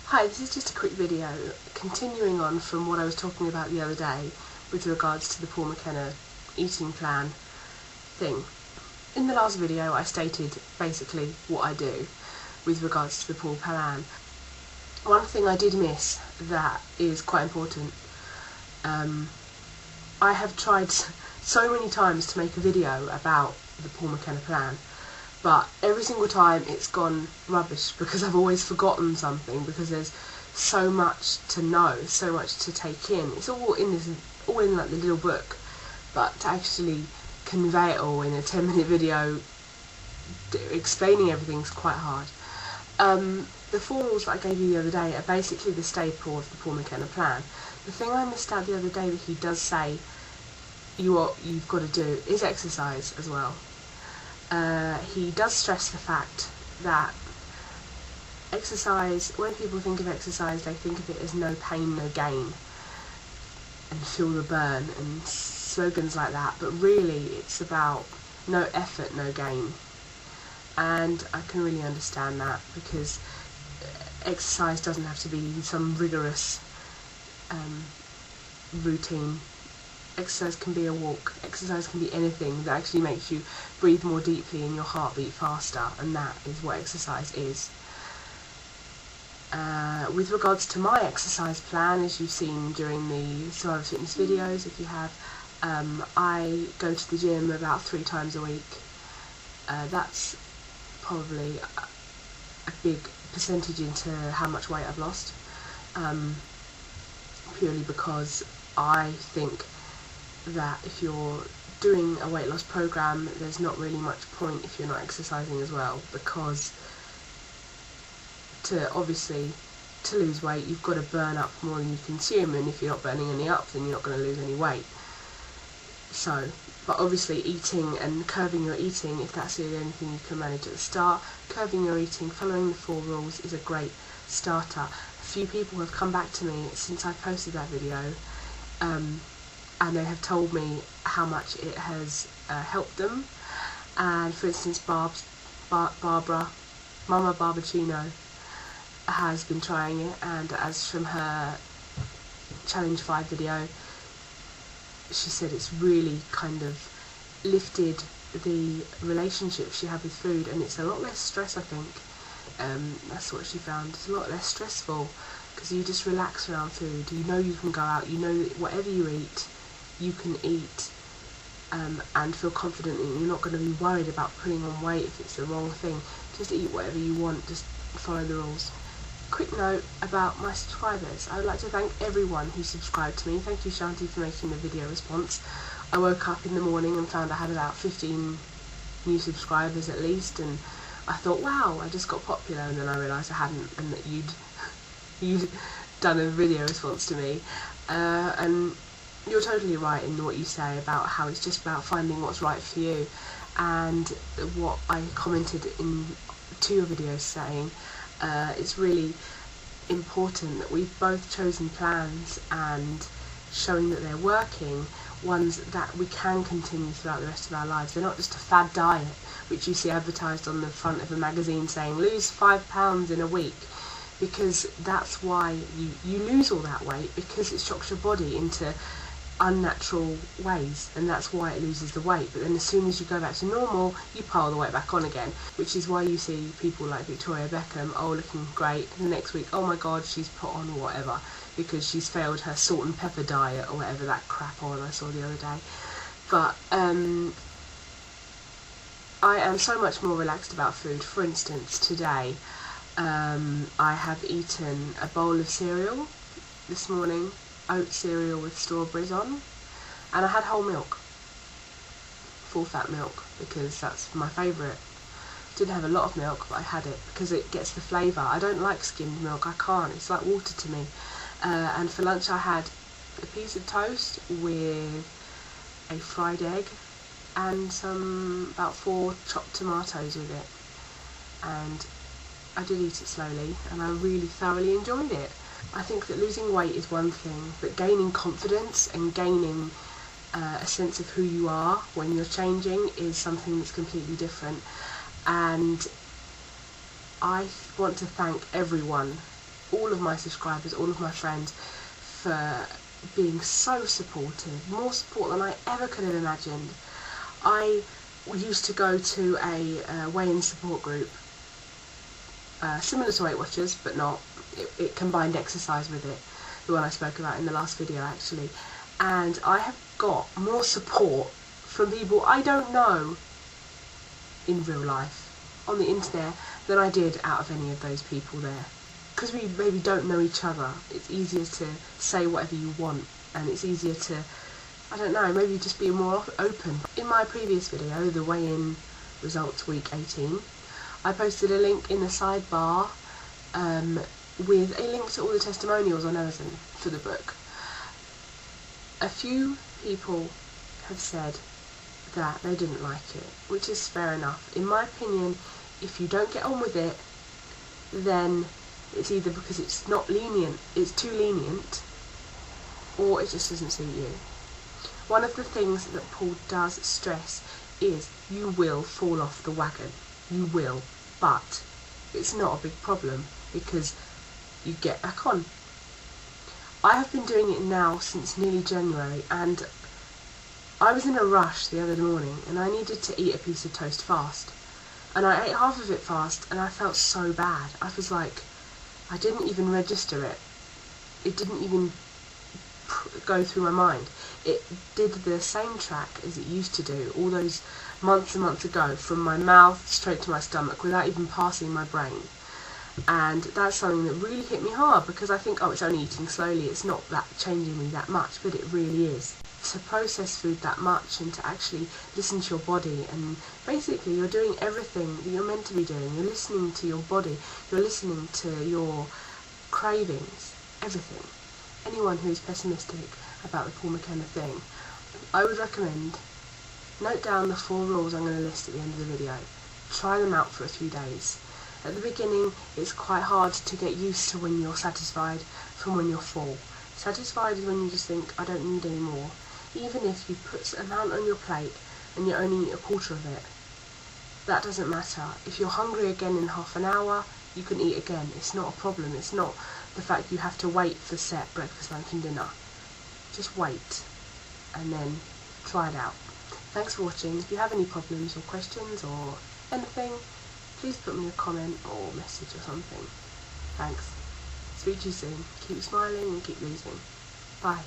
Hi, this is just a quick video continuing on from what I was talking about the other day with regards to the Paul McKenna eating plan thing. In the last video I stated basically what I do with regards to the Paul plan. One thing I did miss that is quite important. I have tried so many times to make a video about the Paul McKenna plan, but every single time it's gone rubbish because I've always forgotten something, because there's so much to know, so much to take in. It's all in like the little book, but to actually convey it all in a 10-minute video explaining everything is quite hard. The 4 rules that I gave you the other day are basically the staple of the Paul McKenna plan. The thing I missed out the other day that he does say you've got to do is exercise as well. He does stress the fact that exercise, when people think of exercise, they think of it as no pain, no gain, and feel the burn, and slogans like that, but really it's about no effort, no gain. And I can really understand that, because exercise doesn't have to be some rigorous routine. Exercise can be a walk, exercise can be anything that actually makes you breathe more deeply and your heart beat faster, and that is what exercise is. With regards to my exercise plan, as you've seen during the Survivor Fitness videos, if you have, I go to the gym about 3 times a week. That's probably a big percentage into how much weight I've lost, purely because I think that if you're doing a weight loss program, there's not really much point if you're not exercising as well, because to lose weight you've got to burn up more than you consume, and if you're not burning any up then you're not going to lose any weight. So, but obviously eating and curbing your eating, if that's the only thing you can manage at the start, curbing your eating, following the 4 rules is a great starter. A few people have come back to me since I posted that video, and they have told me how much it has helped them. And for instance, Barbara, Mama Barbaccino, has been trying it, and as from her Challenge 5 video, she said it's really kind of lifted the relationship she had with food, and it's a lot less stress, I think. That's what she found. It's a lot less stressful because you just relax around food. You know you can go out, you know that whatever you eat, you can eat and feel confident that you're not going to be worried about putting on weight if it's the wrong thing. Just eat whatever you want, just follow the rules. Quick note about my subscribers. I would like to thank everyone who subscribed to me. Thank you, Shanti, for making the video response. I woke up in the morning and found I had about 15 new subscribers at least, and I thought, wow, I just got popular, and then I realised I hadn't, and that you'd done a video response to me. And you're totally right in what you say about how it's just about finding what's right for you, and what I commented in 2 videos saying, it's really important that we've both chosen plans and showing that they're working, ones that we can continue throughout the rest of our lives. They're not just a fad diet which you see advertised on the front of a magazine saying lose 5 pounds in a week, because that's why you lose all that weight, because it shocks your body into unnatural ways, and that's why it loses the weight. But then as soon as you go back to normal, you pile the weight back on again, which is why you see people like Victoria Beckham, oh, looking great, and the next week, oh my god, she's put on whatever because she's failed her salt and pepper diet or whatever that crap on I saw the other day. But I am so much more relaxed about food. For instance, today I have eaten a bowl of cereal this morning, oat cereal with strawberries on, and I had whole milk, full fat milk, because that's my favourite. Didn't have a lot of milk, but I had it because it gets the flavour. I don't like skimmed milk, I can't, it's like water to me. And for lunch I had a piece of toast with a fried egg and about 4 chopped tomatoes with it, and I did eat it slowly and I really thoroughly enjoyed it. I think that losing weight is one thing, but gaining confidence and gaining a sense of who you are when you're changing is something that's completely different. And I want to thank everyone, all of my subscribers, all of my friends, for being so supportive, more support than I ever could have imagined. I used to go to a weigh-in support group, similar to Weight Watchers, but not. It combined exercise with it, the one I spoke about in the last video actually, and I have got more support from people I don't know in real life, on the internet, than I did out of any of those people there. Because we maybe don't know each other, it's easier to say whatever you want, and it's easier to, I don't know, maybe just be more open. In my previous video, the weigh-in results week 18, I posted a link in the sidebar with a link to all the testimonials on Amazon for the book. A few people have said that they didn't like it, which is fair enough. In my opinion, if you don't get on with it, then it's either because it's not lenient, it's too lenient, or it just doesn't suit you. One of the things that Paul does stress is you will fall off the wagon. You will, but it's not a big problem because you get back on. I have been doing it now since nearly January, and I was in a rush the other morning and I needed to eat a piece of toast fast, and I ate half of it fast and I felt so bad. I was like, I didn't even register it. It didn't even go through my mind. It did the same track as it used to do all those months and months ago, from my mouth straight to my stomach without even passing my brain. And that's something that really hit me hard, because I think, oh, it's only eating slowly, it's not that changing me that much, but it really is. To process food that much and to actually listen to your body, and basically you're doing everything that you're meant to be doing. You're listening to your body, you're listening to your cravings, everything. Anyone who is pessimistic about the Paul McKenna thing, I would recommend note down the 4 rules I'm going to list at the end of the video. Try them out for a few days. At the beginning, it's quite hard to get used to when you're satisfied from when you're full. Satisfied is when you just think, I don't need any more. Even if you put an amount on your plate and you only eat a quarter of it, that doesn't matter. If you're hungry again in half an hour, you can eat again. It's not a problem. It's not the fact you have to wait for set breakfast, lunch and dinner. Just wait and then try it out. Thanks for watching. If you have any problems or questions or anything, please put me a comment or message or something. Thanks. Speak to you soon. Keep smiling and keep losing. Bye.